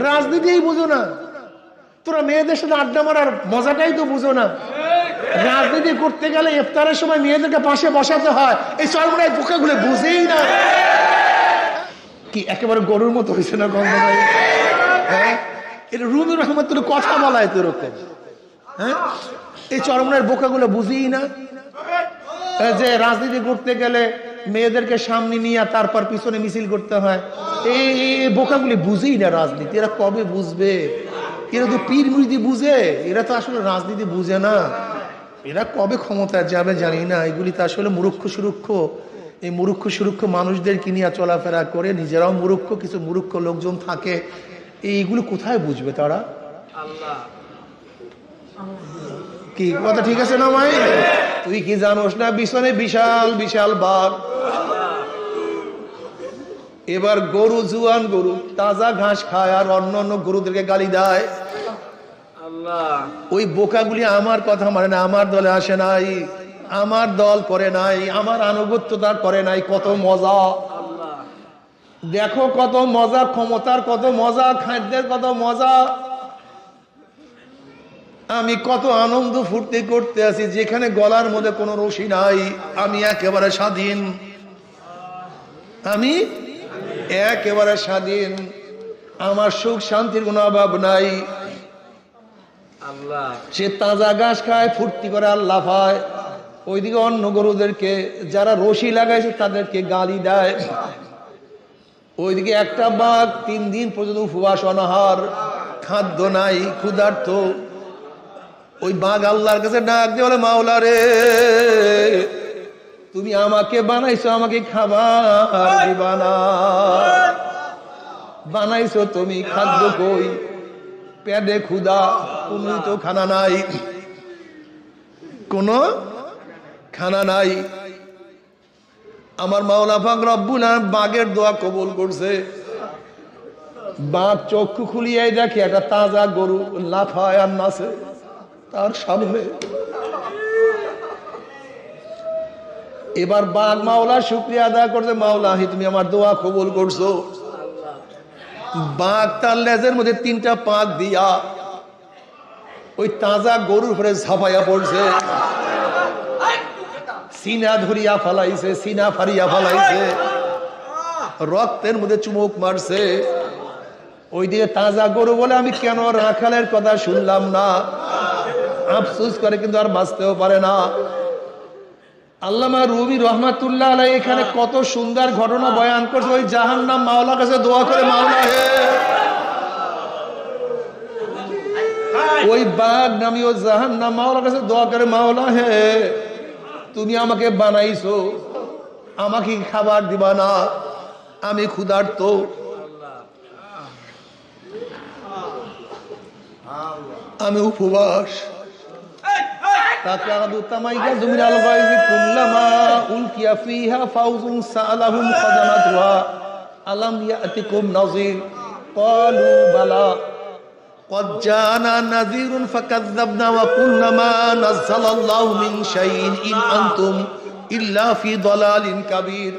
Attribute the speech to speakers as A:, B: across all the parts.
A: রাজনীতিই বুঝো না, তোরা মেয়েদের সাথে আড্ডা মারার মজাটাই তো বুঝো না। রাজনীতি করতে গেলে ইফতারের সময় মেয়েদেরকে পাশে বসাতে হয়, এই চরমোনাই পোকাগুলো বুঝেই না। কি একেবারে গরুর মতো হয়েছে না গন্ধ ভাই? হ্যাঁ, এটা রুমির রহমত তোর কথা বলায় তোর ওকে। হ্যাঁ, এই চরমোনার বোকাগুলো বুঝেই না যে রাজনীতি করতে গেলে মেয়েদেরকে সামনে নিয়ে তারপর পিছনে মিছিল করতে হয়। এই বোকাগুলি বুঝেই না রাজনীতি। এরা কবে বুঝবে? এরা তো পীর মুরিদি বুঝে, এরা তো আসলে রাজনীতি বুঝে না। এরা কবে ক্ষমতায় যাবে জানি না। এগুলি তো আসলে মূর্খ সুরক্ষ। এই মূর্খ সুরক্ষ মানুষদেরকে নিয়ে চলাফেরা করে, নিজেরাও মূর্খ, কিছু মূর্খ লোকজন থাকে। এইগুলো কোথায় বুঝবে তারা? কি কথা ঠিক আছে না ভাই? তুই কি জানোস না পিছনে বিশাল বিশাল বাঘ? এবার গরু, জুয়ান গরু তাজা ঘাস খায় আর অন্য অন্য গরুদেরকে গালি দেয়। ওই বোকাগুলি আমার কথা মানে না, আমার দলে আসে নাই, আমার দল করে নাই, আমার আনুগত্যতা করে নাই। কত মজা দেখো, কত মজা, ক্ষমতার কত মজা, খাদ্যের কত মজা। আমি কত আনন্দ ফুর্তি করতে আছি, যেখানে গলার মধ্যে কোনো রশি নাই। আমি একেবারে স্বাধীন, আমি একেবারে স্বাধীন। আমার সুখ শান্তির কোনো অভাব নাই। সে তাজা ঘাস খায়, ফুর্তি করে, আল্লাহ পায়। ওইদিকে অন্য গরুদেরকে যারা রশি লাগাইছে তাদেরকে গালি দেয়। ওইদিকে একটা বাঘ 3 দিন পর্যন্ত উপবাস, অনাহার, খাদ্য নাই, ক্ষুধার্ত। ওই বাঘ আল্লাহর কাছে ডাক দিয়ে বলে, মাওলা রে, তুমি আমাকে বানাইছো, আমাকে খাবার দিবা না? বানাইছো তুমি, খাদ্য কই? পেটে ক্ষুধা, কোনো তো খানা নাই, কোনো খানা নাই। আমার মাওলা পাক রব্বুল আলামিন বাঘের দোয়া কবুল করছে। বাঘ চক্ষু খুলিয়ে দেখে একটা তাজা গরু লাফায় আর নাচে তার সামনে। এবার বাঘ মাওলার শুকরিয়া আদায় করছে, মাওলা তুমি আমার দোয়া কবুল করছো। বাঘ তার লেজের মধ্যে 3টা পাক দিয়া ওই তাজা গরুর উপরে ঝাঁপাইয়া পড়ছে, সিনা ধরিয়া ফালাইছে, সিনা ফারিয়া ফালাইছে, রক্তের মধ্যে চুমুক মারছে। ওইদিকে তাজা গরু বলে, আমি কেন রাখালের কথা শুনলাম না? আফসোস করে, কিন্তু আর বাঁচতেও পারে না। আল্লামা রুমি রহমাতুল্লাহ আলাইহি এখানে কত সুন্দর ঘটনা বয়ান করছে। ওই জাহান্নাম মাওলার কাছে দোয়া করে, মাওলা হে, ওই বাঘ নামীয় জাহান্নাম মাওলার কাছে দোয়া করে, মাওলা হে, তুমি আমাকে বানাইছো, আমাকে খাবার দিবা না? আমি ক্ষুধার্ত, আমি উপবাস। তাকাদু তামাইয়াজু মিনাল গায়জি কুল্লামা উলকিয়া ফিহা ফাউজুন সাআলাহুম খাজানাতুহা আলাম ইয়াতিকুম নাযীর ক্বালু বালা ক্বাদ জাআনা নাযীরুন ফাকাযযাবনা ওয়া কুল্না মা নাযালাল্লাহু মিন শাইইন ইন আনতুম ইল্লা ফি দালালিন কাবীর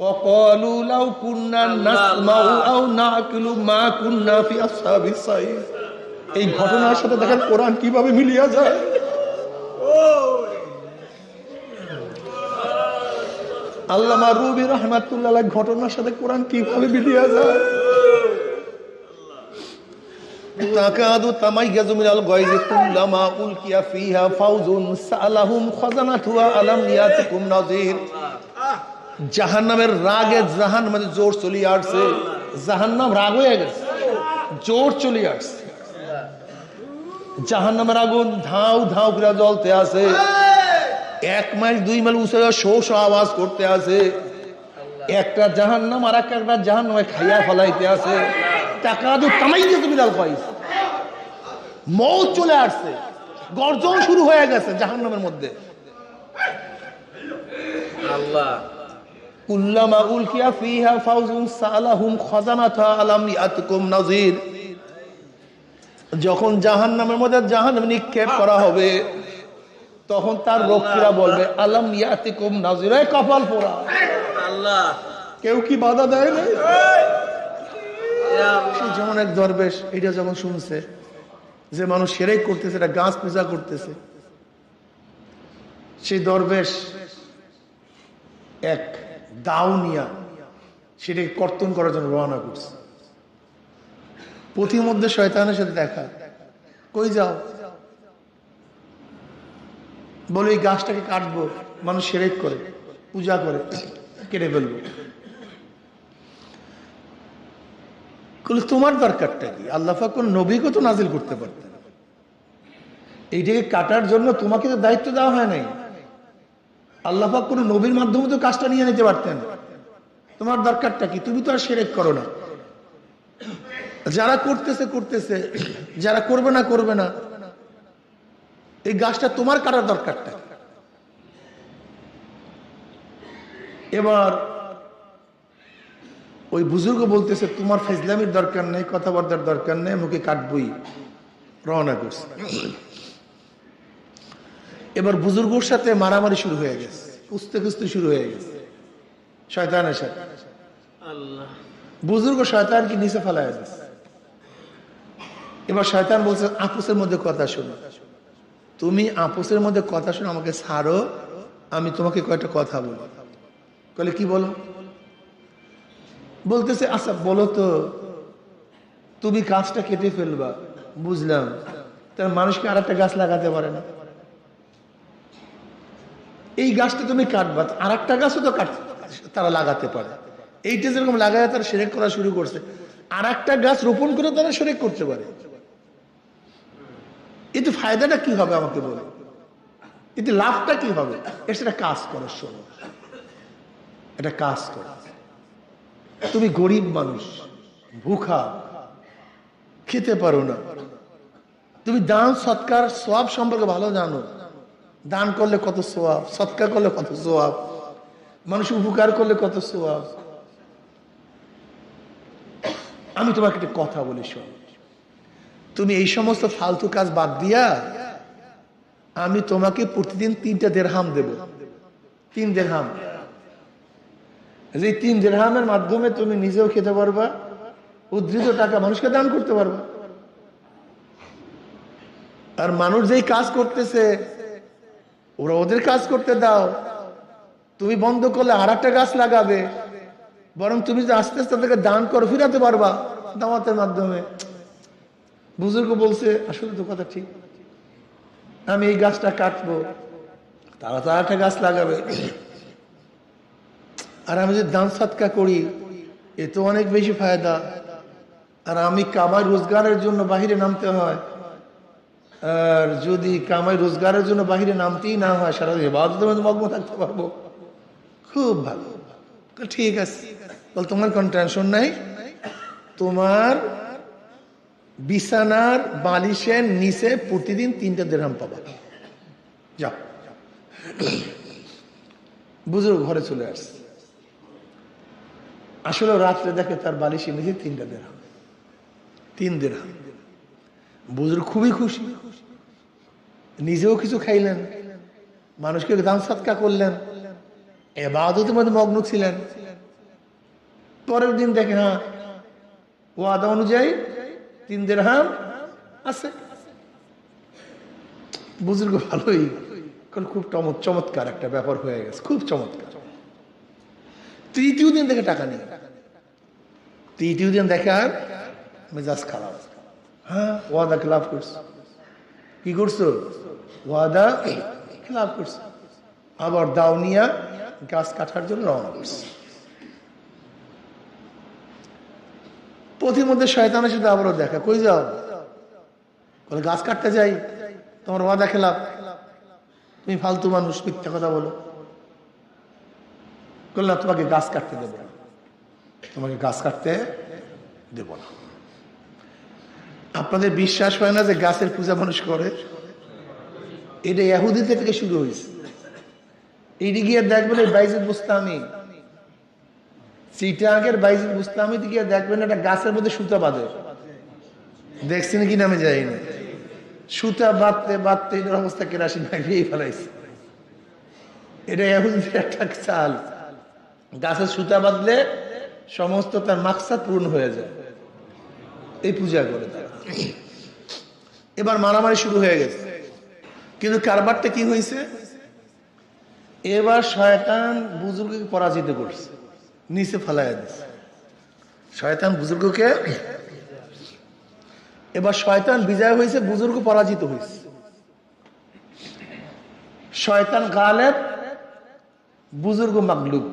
A: ওয়া ক্বালু লাউ কুন্না নাসমাউ আও নাআকিলু মা কুন্না ফি আসহাবিস সাইর। এই ঘটনার সাথে দেখেন কোরআন কিভাবে মিলিয়ে যায়। আল্লামা রুমি রহমাতুল্লাহ আলাইহি ঘটনার সাথে কোরআন কিভাবে মিলিয়ে যায়। তাকাদু তামাইয়াজু মিনাল গায়জি কুল্লামা উলকিয়া ফিহা ফাউজুন সাআলাহুম খাজানাতুহা আলাম ইয়াতিকুম নাযীর। জাহান্নামের রাগে জাহান্নামে জোর চলে আসছে, জাহান্নাম রাগ হয়ে গেছে, জোর চলে আসছে। জাহান্নামের আগুন ধাউ ধাউ করে জ্বলতে আছে, 1 মাইল 2 মাইল উঁচু শো শো আওয়াজ করতে আছে। একটা জাহান্নাম আর একটা জাহান্নামে খাইয়া ফলাইতে আছে। তাকাদু তামাইয়াজু মিনাল গায়জ, মৌত চলে আসছে, গর্জন শুরু হয়ে গেছে জাহান্নামের মধ্যে। আল্লাহ কুল্লামা উলকিয়া ফিহা ফাউজুন সাআলাহুম খাজানাতুহা আলাম ইয়াতিকুম নাযীর। যখন জাহান্নামের মধ্যে জাহান্নাম নিক্ষেপ করা হবে, তখন তার রক্ষীরা বলবে, আলাম ইয়াতিকুম নাযীর। এই কপাল পোড়া, আল্লাহ কেউ কি বাধা দেয় না? সেই যেমন এক দরবেশ এটা যখন শুনছে যে মানুষ শিরক করতেছে, এটা গাছ পূজা করতেছে, সেই দরবেশ এক দাও নিয়া সেটাকে কর্তন করার জন্য রওনা করছে। পথিমধ্যে শয়তানের সাথে দেখা, কই যাও? বলে এই গাছটাকে কাটবো, মানুষ শিরক করে পূজা করে, কেটে ফেলবো। তোমার দরকারটা কি? আল্লাহ পাক কোন নবীকে তো নাজিল করতে পারতেন, এইটাকে কাটার জন্য তোমাকে তো দায়িত্ব দেওয়া হয় নাই। আল্লাহ পাক কোন নবীর মাধ্যমে তো কাজটা নিয়ে নিতে পারতেন। তোমার দরকারটা কি? তুমি তো আর শিরক করো না। যারা করতেছে করতেছে, যারা করবে না করবে না। এই গাছটা তোমার কাটার দরকারটা। এবার ওই বুজুর্গ বলতেছে তোমার ফাজলামির দরকার নেই, কথাবার্তার দরকার নেই, মুখে কাটবই। রওনা করছে। এবার বুজুর্গর সাথে মারামারি শুরু হয়ে গেছে, কুস্তে কুস্তি শুরু হয়ে গেছে শয়তানের সাথে। বুজুর্গ শয়তানকে নিচে ফেলায় দিচ্ছে। এবার শয়তান বলছে আপুসের মধ্যে কথা শোনো, তুমি আপুসের মধ্যে কথা শোনো, আমাকে ছাড়ো, আমি তোমাকে কয়েকটা কথা বলবো। বলে কি বলো? বলতেছে আচ্ছা বলো তো, তুমি গাছটা কেটে ফেলবা, বুঝলাম, তার মানুষকে আর একটা গাছ লাগাতে পারে না। এই গাছটা তুমি কাটবা, আর একটা গাছও তো তারা লাগাতে পারে। এইটা যেরকম লাগায় তারা শিরক করা শুরু করছে, আর একটা গাছ রোপণ করে তারা শিরক করতে পারে। এতে ফায়দাটা কি হবে আমাকে বলো? এতে লাভটা কি হবে? এটা কাজ করো, শোনো, এটা কাজ করো। তুমি গরিব মানুষ, ভুখা, খেতে পারো না, তুমি দান সৎকার সওয়াব সম্পর্কে ভালো জানো। দান করলে কত সওয়াব, সৎকার করলে কত সওয়াব, মানুষ উপকার করলে কত সওয়াব। আমি তোমাকে একটা কথা বলি, শোনো, তুমি এই সমস্ত ফালতু কাজ বাদ দিয়া আমি তোমাকে প্রতিদিন 3টা দিরহাম দেব। 3 দিরহাম। এই 3 দিরহামের মাধ্যমে তুমি নিজেও খেতে পারবা, উদ্ধৃত টাকা মানুষকে দান করতে পারবা। আর মানুষ যেই কাজ করতেছে ওরা ওদের কাজ করতে দাও, তুমি বন্ধ করলে আর একটা গাছ লাগাবে। বরং তুমি যে আস্তে আস্তে তাদেরকে দান করো, ফিরাতে পারবা দাওয়াতের মাধ্যমে। বুজুর্গ বলছে আসলে তো কথা ঠিক, আমি এই গাছটা কাটবো, তারা তো আর একটা গাছ লাগাবে। আর আমি যদি দান সৎকা করি এ তো অনেক বেশি ফায়দা। আর আমি কামাই রোজগারের জন্য বাহিরে নামতে হয়, আর যদি কামাই রোজগারের জন্য বাহিরে নামতেই না হয়, সারাদিন ইবাদতের মধ্যে মগ্ন থাকতে পারবো। খুব ভালো, ঠিক আছে। বল তোমার কোন টেনশন নাই, তোমার বিছানার বালিশের নিচে প্রতিদিন 3টা দিরহাম পাবা, যাও। বুজুর্গ ঘরে চলে আসছে। আসলে রাত্রে দেখে তার বালিশের নিচে 3টা দিরহাম, 3 দিরহাম। বুজুর্গ খুবই খুশি, নিজেও কিছু খাইলেন, মানুষকে দান সৎকা করলেন, ইবাদতের মধ্যে মগ্ন ছিলেন। পরের দিন দেখে হ্যাঁ ওয়াদা অনুযায়ী 3 দিরহাম আছে। বুজুর্গ ভালোই, খুব চমৎকার একটা ব্যাপার হয়ে গেছে, খুব চমৎকার। 3য় দিন দেখে টাকা নেই, 3য় দিন দেখে আর মেজাজ খারাপ। হ্যাঁ ওয়াদা খেলাফ করছো, কি করছো? ওয়াদা খেলাফ করছো। আবার দাও নিয়া গাছ কাটার জন্য রওনা করছে। পথিমধ্যে শয়তানের সাথে আবারও দেখা, কই যাও? বলে গাছ কাটতে যাই, তোমার ওয়াদা খেলাফ, তুমি ফালতু মানুষ, মিথ্যা কথা বলো। বললাম তোমাকে গাছ কাটতে দেবো না, তোমাকে গাছ কাটতে দেব না। আপনাদের বিশ্বাস হয় না যে গাছের পূজা মানুষ করে? এটা ইহুদিদের থেকে শুরু হয়েছে। এইটি গিয়ে দেখবেন বাইজিদ বুস্তামি, চিটাগের বাইজিদ বুস্তামি গিয়ে দেখবেন একটা গাছের মধ্যে সুতা বাঁধে, দেখছেন কি নামে যাই না, সুতা বাঁধতে বাঁধতে এটার অবস্থা কেরাসিন লাগিয়ে ফেলাইছে। এটা ইহুদিদের একটা চাল, গাছের সুতা বাঁধলে সমস্ত তার মাকসাদ পূর্ণ হয়ে যায়। এই পূজা করে তারা। এবার মারামারি শুরু হয়ে গেছে, কিন্তু কারবারটা কি হয়েছে, এবার শয়তান বুজুর্গকে পরাজিত করছে, নিচে ফেলাইয়া দিচ্ছে শয়তান বুজুর্গকে। এবার শয়তান বিজয় হয়েছে, বুজুর্গ পরাজিত হয়েছে। শয়তান গালেব, বুজুর্গ মাগলুব।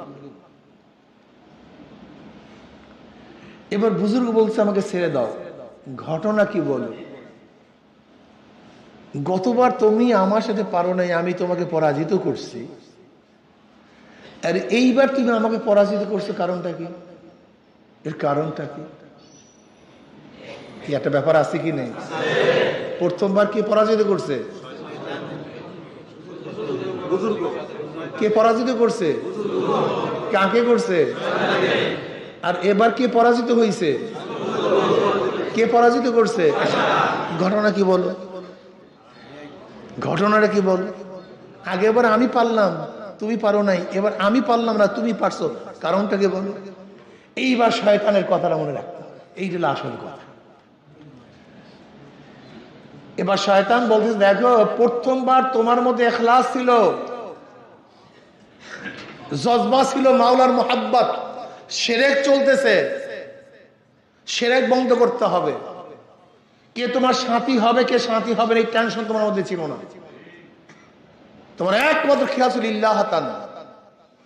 A: এবার বুজুর্গ বলছে আমাকে ছেড়ে দাও, ঘটনা কি বলো? গতবার তুমি আমার সাথে পারো নাই, আমি তোমাকে পরাজিত করছি, আর এইবার তুমি আমাকে পরাজিত করছো, কারণটা কি? এর কারণটা কি? কি একটা ব্যাপার আছে কি নেই? প্রথমবার কে পরাজিত করছে? কে পরাজিত করছে? কাকে করছে? আর এবার কে পরাজিত হয়েছে? কে পরাজিত করছে? ঘটনা কি বলো? ঘটনাটা কি বল? আগেবার আমি পারলাম, তুমি পারো নাই, এবার আমি পারলাম না, তুমি পারছো, কারণটাকে বলো। এইবার শয়তানের কথাটা মনে রাখতে হবে, এইটা হলো আসল কথা। এবার শয়তান বলছে, দেখো প্রথমবার তোমার মধ্যে ইখলাস ছিল, জজবা ছিল মাওলার মুহাব্বত, শিরক চলতেছে, শিরক বন্ধ করতে হবে। কে তোমার সাথী হবে, কে সাথী হবে এই টেনশন তোমার মধ্যে ছিল না। তোমার একমাত্র খেয়াল ছিল ইল্লাহাতান,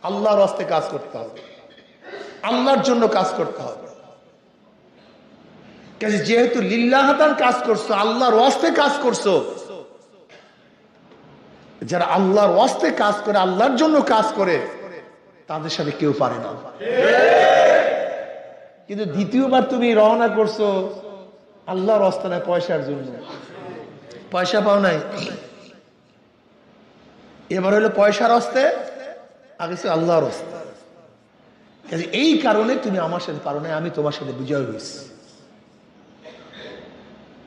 A: আল্লাহর রাস্তায় কাজ করতে হবে, আল্লাহর জন্য কাজ করতে হবে। যেহেতু লিল্লাহাতান কাজ করছো, আল্লাহর রাস্তায় কাজ করছো, যারা আল্লাহর রাস্তায় কাজ করে, আল্লাহর জন্য কাজ করে, তাদের সাথে কেউ পারে না। কিন্তু দ্বিতীয়বার তুমি রওনা করছো আল্লাহর রাস্তা না, পয়সার জন্য, পয়সা পাও নাই, এবার হলো পয়সার রাস্তায়, আগে ছিল আল্লাহর রাস্তা। এই কারণে তুমি আমার সাথে পারো নাই, আমি তোমার সাথে বিজয় হয়েছি।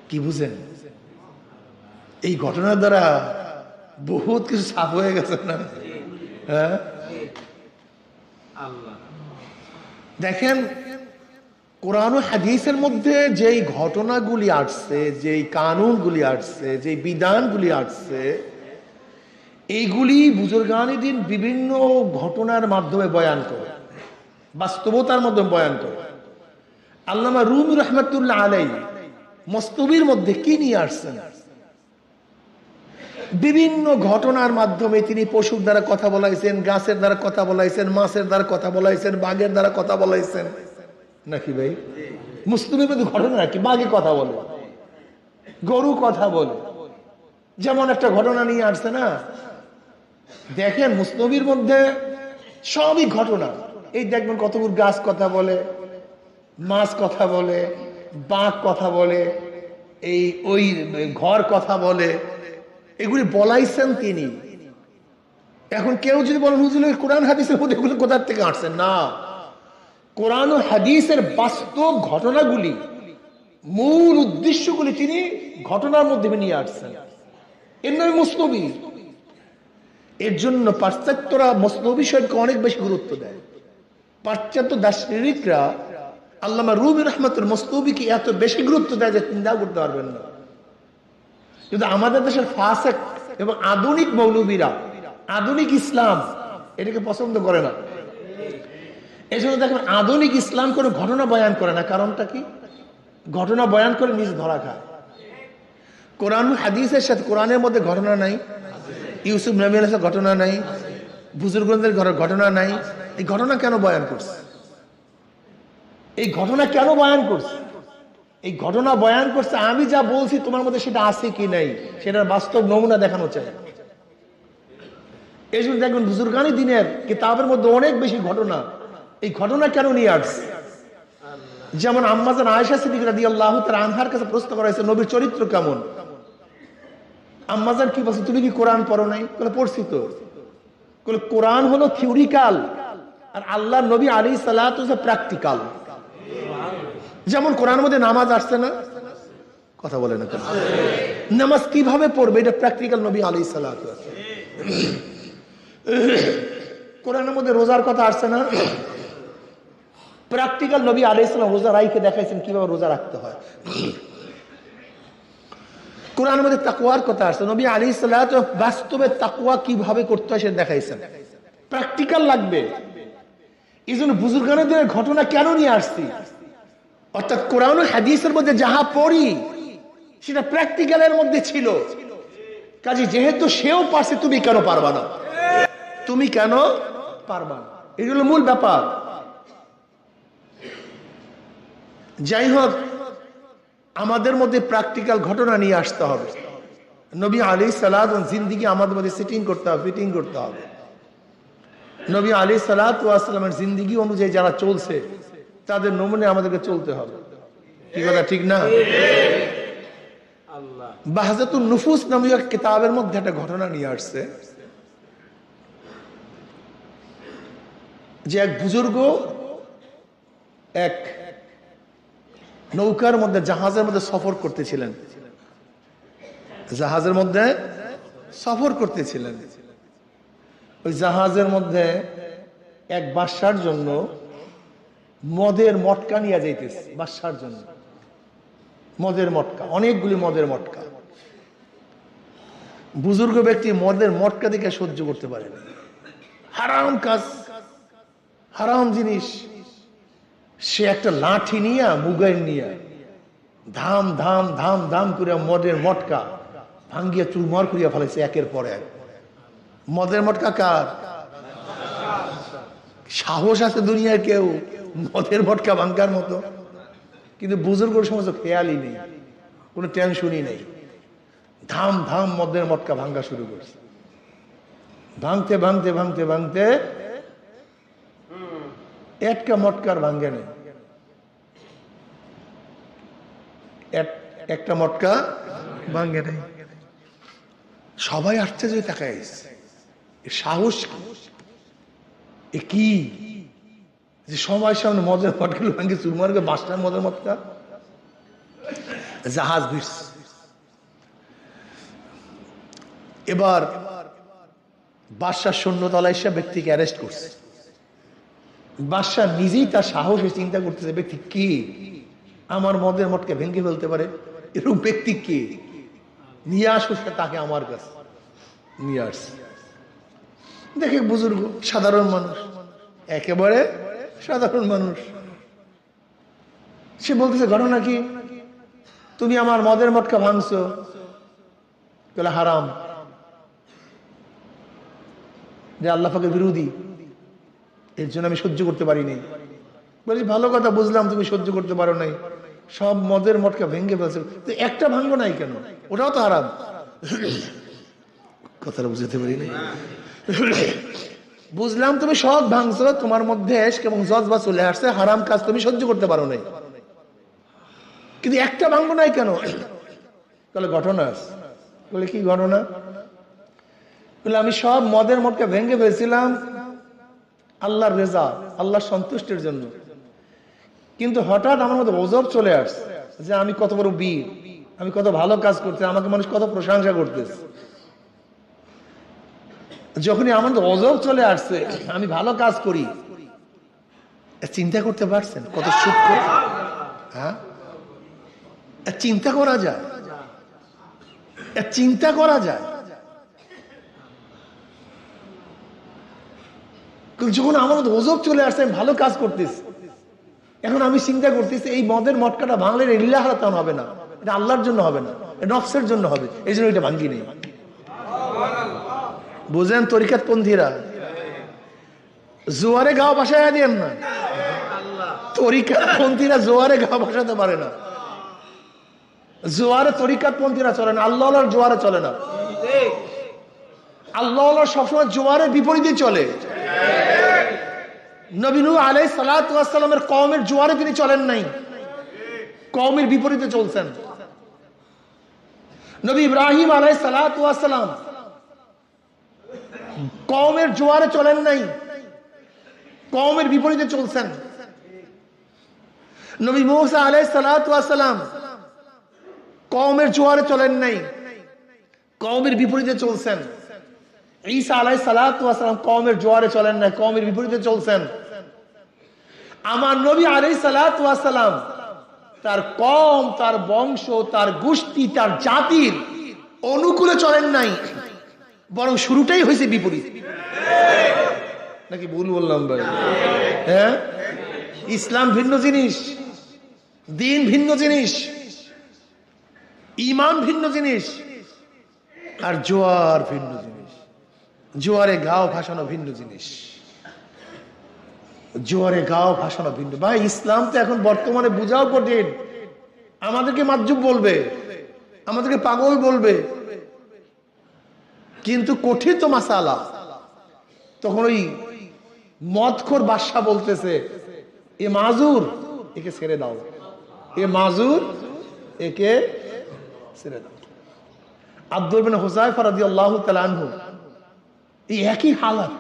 A: কি বুঝেন? এই ঘটনার দ্বারা বহুত কিছু সাফ হয়ে গেছে না? হ্যাঁ, দেখেন কোরআন ও হাদিসের মধ্যে যেই ঘটনাগুলি আসছে, যেই কানুনগুলি আসছে, যেই বিধানগুলি আসছে, এইগুলি বুজুর্গানি দিন বিভিন্ন ঘটনার মাধ্যমে বয়ান করে, বাস্তবতার মাধ্যমে বয়ান করে। আল্লামা রুমি রহমাতুল্লাহ আলাইহি মস্তবির মধ্যে কি নিয়ে আসছেন? বিভিন্ন ঘটনার মাধ্যমে তিনি পশুর দ্বারা কথা বলাইছেন, গাছের দ্বারা কথা বলাইছেন, মাছের দ্বারা কথা বলাইছেন, বাঘের দ্বারা কথা বলাইছেন, নাকি ভাই? মুসলিমের মধ্যে ঘটনা কি? বাঘে কথা বলে, গরু কথা বলে, যেমন একটা ঘটনা নিয়ে আসছে না, দেখেন মুসনবীর মধ্যে সবই ঘটনা। এই দেখবেন কতগুলো গাছ কথা বলে, মাছ কথা বলে, বাঘ কথা বলে, এই ওই ঘর কথা বলে, এগুলি বলাইছেন তিনি। এখন কেউ যদি বলেন হুজুর কোরআন হাদিসের মধ্যে এগুলো কোথার থেকে আসছেন, না, কোরআন ও হাদিসের বাস্তব ঘটনাগুলি, মূল উদ্দেশ্যগুলি তিনি ঘটনার মধ্যে নিয়ে আসছেন। এর নামে মুসনবী। এর জন্য পাশ্চাত্যরা মসনবী শরীফকে অনেক বেশি গুরুত্ব দেয়। পাশ্চাত্য দার্শনিকরা আল্লামা রুমি রহমাতুল মসনবীকে এত বেশি গুরুত্ব দেয় যে চিন্তা করতে পারবেন না। কিন্তু আমাদের দেশের ফাসেক এবং আধুনিক মৌলবীরা, আধুনিক ইসলাম এটাকে পছন্দ করে না। এই জন্য দেখেন আধুনিক ইসলাম কোনো ঘটনা বয়ান করে না। কারণটা কি? ঘটনা বয়ান করে নিজে ধরা খায়। কোরআন হাদিসের সাথে, কোরআনের মধ্যে ঘটনা নাই, ইউসুফ নবী আলাইহিস সালামের ঘটনা নাই, বুজুর্গদের ঘটনা নাই। এই ঘটনা কেন বয়ান করছে? এই ঘটনা কেন বয়ান করছে? এই ঘটনা বয়ান করছে আমি যা বলছি তোমার মধ্যে সেটা আছে কি নাই, সেটার বাস্তব নমুনা দেখানো চাই। এই জন্য দেখবেন বুজুর্গানি দিনের কিতাবের মধ্যে অনেক বেশি ঘটনা। এই ঘটনা কেন নিয়ে আসছে? যেমন আম্মাজান আয়েশা সিদ্দিকা রাদিয়াল্লাহু তাআলা আনহার কাছে প্রশ্ন করা হয়েছে নবীর চরিত্র কেমন। আম্মাজান কি বলছে, তুমি কি কোরআন পড়ো নাই? বলে পড়ছি তো। বলে কোরআন হলো থিওরিক্যাল আর আল্লাহ নবী আলাইহিস সালাতু ওয়াস প্র্যাকটিক্যাল। যেমন কোরআনের মধ্যে নামাজ আসছে না, কথা বলে না কেন? নামাজ কিভাবে পড়বে এটা প্র্যাকটিক্যাল নবী আলাইহিস সালাতু ওয়াস। কোরআনের মধ্যে রোজার কথা আসছে না, প্র্যাকটিক্যাল নবী আলাইহিস সালাম রোজা রাইখে দেখাইছেন কিভাবে রোজা রাখতে হয়। কোরআনের মধ্যে তাকওয়ার কথা আছে, নবী আলাইহিস সালাত বাস্তবে তাকওয়া কিভাবে করতে হয় সেটা দেখাইছেন। প্র্যাকটিক্যাল লাগবে, এই জন্য বুজুর্গানদের ঘটনা কেন নিয়ে আসছি, অর্থাৎ কোরআন ও হাদিসের মধ্যে যাহা পড়ি সেটা প্র্যাকটিক্যালের মধ্যে ছিল। কাজে যেহেতু সেও পারছে, তুমি কেন পারবা না? তুমি কেন পারবা না? এই হলো মূল ব্যাপার। যাই হোক, আমাদের মধ্যে প্র্যাকটিক্যাল ঘটনা নিয়ে আসতে হবে। নবী আলাইহিস সালাত জিন্দেগি আমাদের মধ্যে সেটিং করতে হবে, ফিটিং করতে হবে। নবী আলাইহিস সালাত ওয়াস সালামের জিন্দেগি অনুযায়ী যারা চলছে তাদের নমুনে আমাদেরকে চলতে হবে। কি কথা ঠিক না? বাহজাতুন নুফুস নামক এক কিতাবের মধ্যে একটা ঘটনা নিয়ে আসছে যে এক বুজুর্গ এক নৌকার মধ্যে, জাহাজের মধ্যে সফর করতেছিলেন। জাহাজের মধ্যে সফর করতেছিলেন। ওই জাহাজের মধ্যে এক বাদশার জন্য মদের মটকা নিয়ে যাইতেছে। বাদশার জন্য মদের মটকা, অনেকগুলি মদের মটকা। বুজুর্গ ব্যক্তি মদের মটকা দেখে সহ্য করতে পারে না, হারাম কাজ, হারাম জিনিস। সে একটা লাঠি নিয়ে, মুগাইল নিয়ে ধাম ধাম ধাম ধাম করে মদের মটকা ভাঙ্গিয়া চুরমার করিয়া ফেলেছে একের পর এক। মদের মটকা কার? সাহস আছে দুনিয়ার কেউ মদের মটকা ভাঙ্গার মতো? কিন্তু বুজুর্গের সমস্ত খেয়ালই নেই, কোনো টেনশনই নেই। ধাম ধাম মদের মটকা ভাঙ্গা শুরু করছে। ভাঙতে ভাঙতে ভাঙতে ভাঙতে একটা মটকার ভাঙ্গে নেই, একটা মটকা ভাঙ্গে নেই। সবাই আশ্চর্য তাকায়, সাহস কি যে সবাই সামনে মদের মটকা ভাঙ্গে চুরমার করে বাসটার মদের মটকা। জাহাজ ভিড়ছে। এবার বাদশার সৈন্যদল এসে ব্যক্তিকে অ্যারেস্ট করছে। বাদশাহ নিজেই তার সাহসে চিন্তা করতেছে, ব্যক্তি কি আমার মদের মটকে ভেঙে ফেলতে পারে? এরকম ব্যক্তি কে? নিয়ে আসছে তাকে আমার কাছে। নিয়ে আসছে, দেখে বুজুর্গ সাধারণ মানুষ, একেবারে সাধারণ মানুষ। সে বলতেছে, ঘটনা কি? তুমি আমার মদের মটকা ভাঙছো, বলে হারাম, যে আল্লাহ পাকের বিরোধী, এর জন্য আমি সহ্য করতে পারিনি। বলছি ভালো কথা, বুঝলাম তুমি সহ্য করতে পারো নাই, সব মদের মটকা ভেঙে ফেলছে, তো একটা ভাঙবো নাই কেন? ওটাও তো হারাম। কথাটা বুঝতে পারি নাই। বুঝলাম তুমি সব ভাঙছো, তোমার মধ্যে এবং জজবা চলে আসছে, হারাম কাজ তুমি সহ্য করতে পারো নাই, কিন্তু একটা ভাঙবো নাই কেন? তাহলে ঘটনা আছে। বলে কি ঘটনা? বলে আমি সব মদের মটকা ভেঙে ফেলছিলাম আল্লাহর রেজা, আল্লাহর সন্তুষ্টির জন্য, কিন্তু হঠাৎ আমার মধ্যে ওজব চলে আসছে যে আমি কত বড় বীর, আমি কত ভালো কাজ করতে, আমাকে মানুষ কত প্রশংসা করতেছে। যখনই আমার মধ্যে ওজব চলে আসছে, আমি ভালো কাজ করি, চিন্তা করতে পারছেন কত সূক্ষ্ম? হ্যাঁ, চিন্তা করা যায়, চিন্তা করা যায়। যখন আমার মধ্যে ওজব চলে আসছে, আমি ভালো কাজ করতেছি, এখন আমি চিন্তা করতেছি এই মদের মটকাটা ভাঙলে লিল্লাহ তাআলা হবে না, এটা আল্লাহর জন্য হবে না, এটা নফসের জন্য হবে, এই জন্য এটা ভাঙ্গি নেই। বুঝেন তরিকাত পন্থীরা? জোয়ারে গাও ভাসায় দিয়েন না, তরিকাত পন্থীরা জোয়ারে গাও ভাসাতে পারে না। জোয়ারে তরিকাত পন্থীরা চলে না, আল্লাহর জোয়ারে চলে না। আল্লাহ সবসময় জোয়ারের বিপরীতে চলে। নবী নূহ আলাইহিস সালাতু ওয়াস সালামের কওমের জোয়ারে তিনি চলেন নাই, কওমের বিপরীতে চলছেন। নবী ইব্রাহিম আলাইহিস সালাতু ওয়াস সালাম কওমের জোয়ারে চলেন নাই, কওমের বিপরীতে চলছেন। নবী মূসা আলাইহিস সালাতু ওয়াস সালাম কওমের জোয়ারে চলেন নাই, কওমের বিপরীতে চলছেন। ঈসা আলাইহিস সালাতু ওয়াস সালাম কওমের জোয়ারে চলেন নাই, কওমের বিপরীতে চলছেন। আমার নবী আলাইহিস সালাতু ওয়াস সালাম তার কওম, তার বংশ, তার গোষ্ঠী, তার জাতির অনুকূলে চলেন নাই, বরং শুরুটাই হয়েছে বিপরীত। নাকি ভুল বললাম ভাই? হ্যাঁ, ইসলাম ভিন্ন জিনিস, দিন ভিন্ন জিনিস, ইমান ভিন্ন জিনিস, আর জোয়ার ভিন্ন জিনিস। জোয়ারে গাও ভাসানো ভিন্ন জিনিস, জোয়ারে গাও ভাসানো ভিন্ন। ভাই ইসলাম তো এখন বর্তমানে বুঝাও কঠিন। আমাদেরকে মাজ্জুব বলবে, আমাদেরকে পাগল বলবে, কিন্তু কঠিন তো মাসালা। তখন ওই মদখোর বাদশা বলতেছে, এ মাজুর, একে ছেড়ে দাও, এ মাজুর, একে ছেড়ে দাও। আব্দুল বিন হুযায়ফা রাদিয়াল্লাহু তাআলা আনহু এই একই হালাত।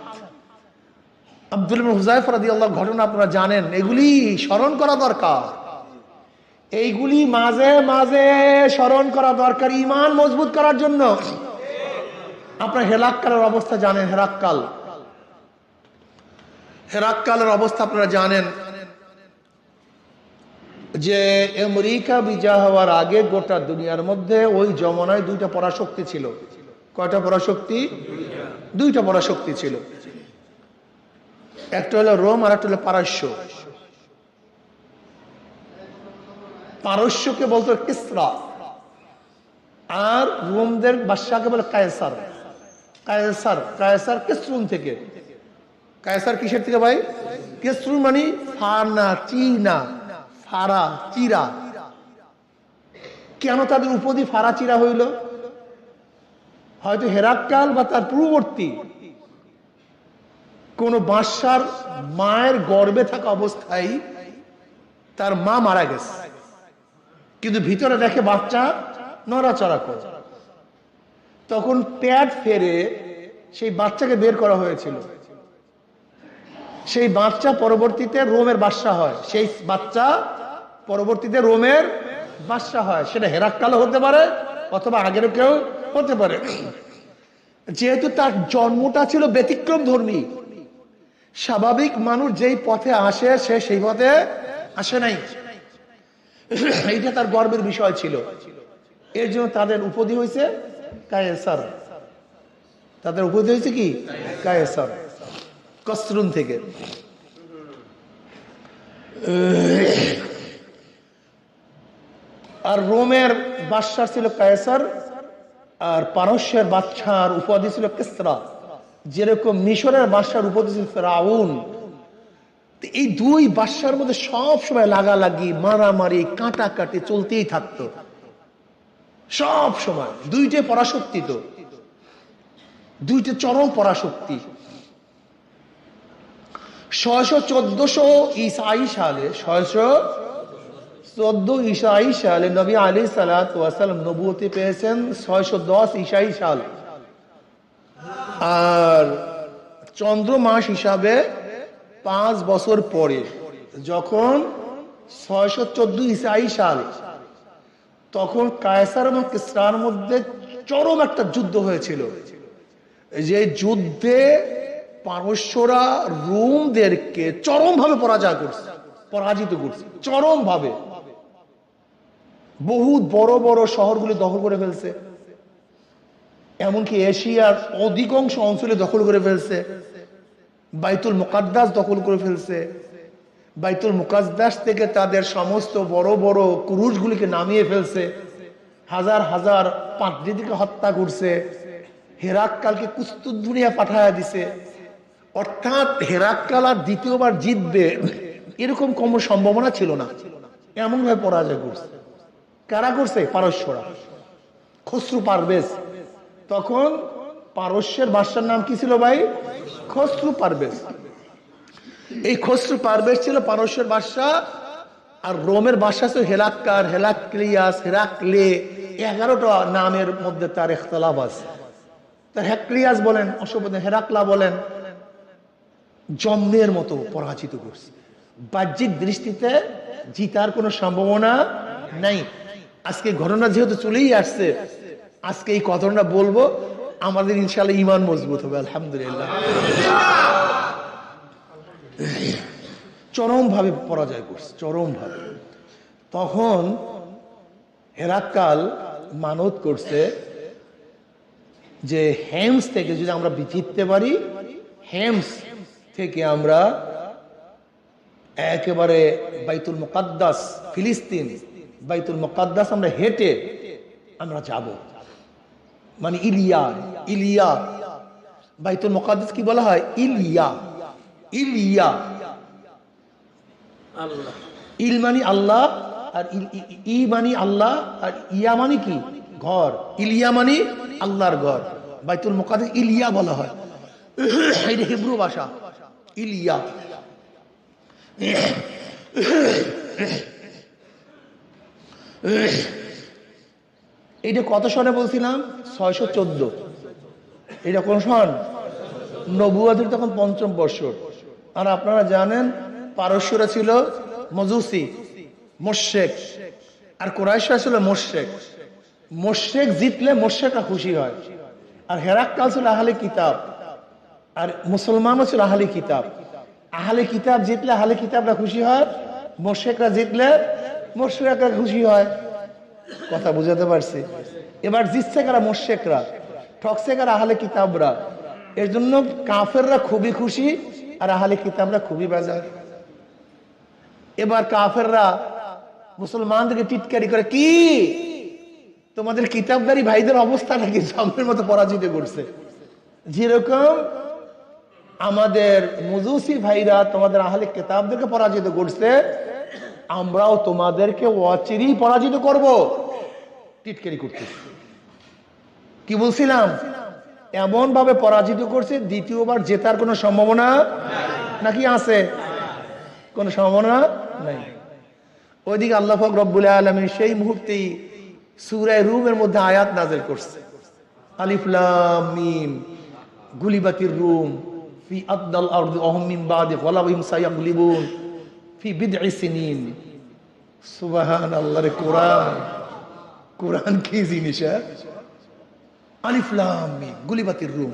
A: আব্দুল বিন হুযায়ফা রাদিয়াল্লাহু ঘটনা আপনারা জানেন, এগুলি স্মরণ করা দরকার, এইগুলি মাঝে মাঝে স্মরণ করা দরকার ঈমান মজবুত করার জন্য। আপনার হেরাক্কালের অবস্থা জানেন, হেরাক্কালের অবস্থা আপনারা জানেন যে আমেরিকা বিজয় হওয়ার আগে গোটা দুনিয়ার মধ্যে ওই জমানায় দুইটা পরাশক্তি ছিল। কয়টা পরাশক্তি? দুইটা পরাশক্তি ছিল। একটা হলো রোম আর একটা হলো পারস্য। পারস্যকে বলতো কিসরা, আর রোমদের বাদশাকে বলে কায়সার। কায়সার, কায়সার কিসরুন থেকে। কায়সার কিসের থেকে ভাই? কিসরুন মানে ফানা, চীনা, ফারা, চিরা। কেন তাদের উপাধি ফারা চিরা হইল? হয়তো হেরাক্কাল বা তার পূর্ববর্তী কোন বাদশার মায়ের গর্ভে থাকা অবস্থায় তার মা মারা গেছে, কিন্তু ভিতরে দেখে বাচ্চা নড়াচড়া করে। তখন পেট ফেরে সেই বাচ্চাকে বের করা হয়েছিল। সেই বাচ্চা পরবর্তীতে রোমের বাদশা হয়, সেই বাচ্চা পরবর্তীতে রোমের বাদশা হয়। সেটা হেরাক্কালও হতে পারে অথবা আগের কেউ হতে পারে। যেহেতু তার জন্মটা ছিল ব্যতিক্রম ধর্মী, স্বাভাবিক মানুষ যেই পথে আসে সে সেই পথে আসে নাই, এইটা তার গর্বের বিষয় ছিল। এর জন্য তাদের উপাধি হয়েছে কায়সার। তাদের উপাধি হয়েছে কি? কায়সার, কসরুন থেকে। আর রোমের বাদশা ছিল কায়সার, আর পারস্যের বাদশার উপাধি ছিল কিসরা। যেরকম মিশরের বাদশার উপাধি ছিল ফেরাউন। এই দুই বাদশার মধ্যে সব সময় লাগালাগি, মারামারি, কাটাকাটি চলতেই থাকতো সব সময়। দুইটাই পরাশক্তি, তো দুইটা চরম পরাশক্তি। 614 ঈসাই সালে, 614 ঈসাই সালে নবী আলাইহিস সালাতু ওয়াস সালাম নবুয়তি পেয়েছেন 610 ঈসাই সাল। আর চন্দ্র মাস হিসাবে 5 বছর পরে, যখন 614 ঈসাই সাল, তখন কায়সার এবং কিসরার মধ্যে চরম একটা যুদ্ধ হয়েছিল। যে যুদ্ধে পারস্যরা রোমদেরকে চরমভাবে পরাজিত করছে, চরমভাবে। বহুত বড় বড় শহরগুলি দখল করে ফেলছে, এমনকি এশিয়ার অধিকাংশ অঞ্চলে দখল করে ফেলছে। বাইতুল মুকাদ্দাস দখল করে ফেলছে। বাইতুল মুকাদ্দাস থেকে তাদের সমস্ত বড় বড় ক্রুশগুলিকে নামিয়ে ফেলছে। হাজার হাজার পাদ্রীদেরকে হত্যা করছে। হেরাক্কালকে কুস্তুদ্দুনিয়া পাঠায়া দিছে। অর্থাৎ হেরাক্কাল আর দ্বিতীয়বার জিতবে এরকম কোনো সম্ভাবনা ছিল না, এমন ভাবে পরাজয় করছে। কারা করছে? পারস্যরা, খসরু পারভেজ। তখন পারস্যের বাদশার নাম কি ছিল ভাই? খসরু পারভেজ। এই খসরু পারভেজ ছিল পারস্যের বাদশা। আর রোমের বাদশা ছিল হেরাক্কাল, হেরাক্লিয়াস, হেরাক্লে। 11টা নামের মধ্যে তার ইখতিলাফ আছে। তার হেরাক্লিয়াস বলেন, অসুবিধা, হেরাক্লা বলেন। জম্মের মতো পরাজিত করছে। বাহ্যিক দৃষ্টিতে জিতার কোনো সম্ভাবনা নাই। আজকে ঘটনা যেহেতু চলেই আসছে, আজকে এই ঘটনাটা বলবো, আমাদের ইনশাআল্লাহ ঈমান মজবুত হবে, আলহামদুলিল্লাহ। চরমভাবে পরাজয় করছে, চরমভাবে। তখন হেরাক্কাল মানত করছে যে হেমস থেকে যদি আমরা জিততে পারি, হেমস থেকে আমরা একেবারে বাইতুল মুকাদ্দাস, ফিলিস্তিন বাইতুল মুকাদ্দাস আমরা হেঁটে আমরা যাব। মানে ইলিয়া, ইলিয়া বাইতুল মুকাদ্দাস কি বলা হয়? Ilya, Ilya. ইল মানি আল্লাহ, আর ই মানি আল্লাহ, আর ইয়া মানি কি? ঘর। ইলিয়া মানি আল্লাহর ঘর। বাইতুল মুকাদ্দাস ইলিয়া বলা হয়, এটা হিব্রু ভাষা, ইলিয়া। এটা কত সনে বলছিলাম? 614। এটা কোন সন? নবুয়তের তখন ৫ম বৎসর। আর আপনারা জানেন পারস্যরা ছিল মজুসি, মোশেক, আর কুরাইশরা ছিল মোশেক। মোশেক জিতলে মোশেকরা খুশি হয়। আর হেরাক্কাল ছিল আহলে কিতাব, আর মুসলমানও ছিল আহলে কিতাব। আহলে কিতাব জিতলে আহলে কিতাবরা খুশি হয়, মোশেকরা জিতলে মোশেকরা খুশি হয়। কথা বুঝাতে পারছি? এবার জিতছে কারা? মোশেকরা। ঠকছে কারা? আহলে কিতাবরা। এর জন্য কাফেররা খুবই খুশি আর আহলে কিতাবরা খুবই বেজার। এবার কাফেররা মুসলমানদেরকে টিটকারি করে, কি তোমাদের কিতাবদারি ভাইদের অবস্থা নাকি জমের মতো পরাজিত করছে। যেরকম আমাদের মুজুসি ভাইরা তোমাদের আহলে কিতাবদেরকে পরাজিত করছে, আমরাও তোমাদেরকে অচিরেই পরাজিত করব। টিটকারি করতেছে। কি বলছিলাম? এমন ভাবে পরাজিত করছে, দ্বিতীয়বার জেতার কোনো সম্ভাবনা নাকি আছে? কোন সম্ভাবনা নাই। ওইদিকে আল্লাহ পাক রব্বুল আলামিন সেই মুহূর্তেই সূরা রুমের মধ্যে আয়াত নাযিল করছে, আলিফ লাম মিম গুলিবাতির রুম ফি আদনাল আরদি ওয়া হুম মিন বাদি গলাবিহিম সায়াগলিবুন ফি বিদ'i সিনিন। সুবহানাল্লাহ। কোরআন, কোরআন কি জিনিস! আলিফ লাম মিম গুলিবাতির রুম,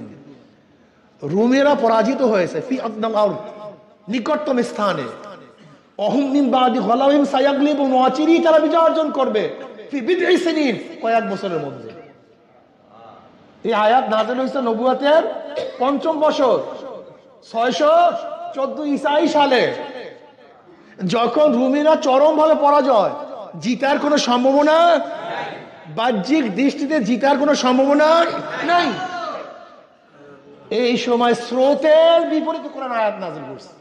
A: রুমেরা পরাজিত হয়েছে ফি আদনাল আরদ, নিকটতম স্থানে, ওহুম মিন বাদি গলাবিহিম সায়াগলিবুন, অচিরেই তারা বিজয় অর্জন করবে, ফি বিদ'i সিনিন, কয়েক বছরের মধ্যে। এই আয়াত নাযিল হয়েছে নবুয়তের ৫ম বছর, ৬১৪ ঈসাই সালে। যখন রুমিরা চরম ভাবে পরাজয়, জিতার কোনো সম্ভাবনা, বাহ্যিক দৃষ্টিতে জিতার কোনো সম্ভাবনা নাই, এই সময় স্রোতের বিপরীতে কোরআন আয়াত নাযিল করছে।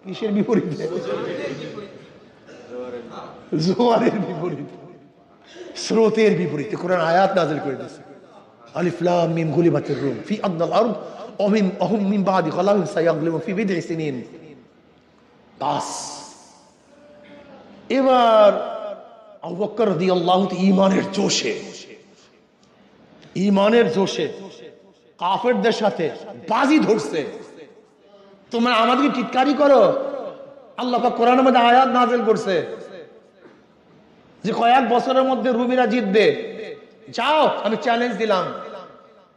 A: কিসের বিপরীতে? জোয়ারের বিপরীতে, স্রোতের বিপরীতে কোরআন আয়াত নাযিল করে দিয়েছে। আলিফ লাম মিম গুলিবাতির রুম ফি আদনাল আরদ ওয়া হুম মিন বাদি গলাবিহিম সায়াগলিবুন ফি বিদ'i সিনিন। বাস। এবার আবু বকর রাদিয়াল্লাহু তাআলা ঈমানের জোশে, ঈমানের জোশে কাফেরদের সাথে বাজি ধরছে, তোমরা আমাদেরকে টিটকারি করো। আল্লাহ পাক কোরআনের মধ্যে আয়াত নাযিল করছে যে কয়েক বছরের মধ্যে রুমিরা জিতবে। যাও, আমি চ্যালেঞ্জ দিলাম,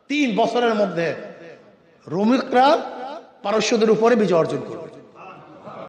A: ৩ বছরের মধ্যে রোমিকরা পারস্যদের উপরে বিজয় অর্জন করবে।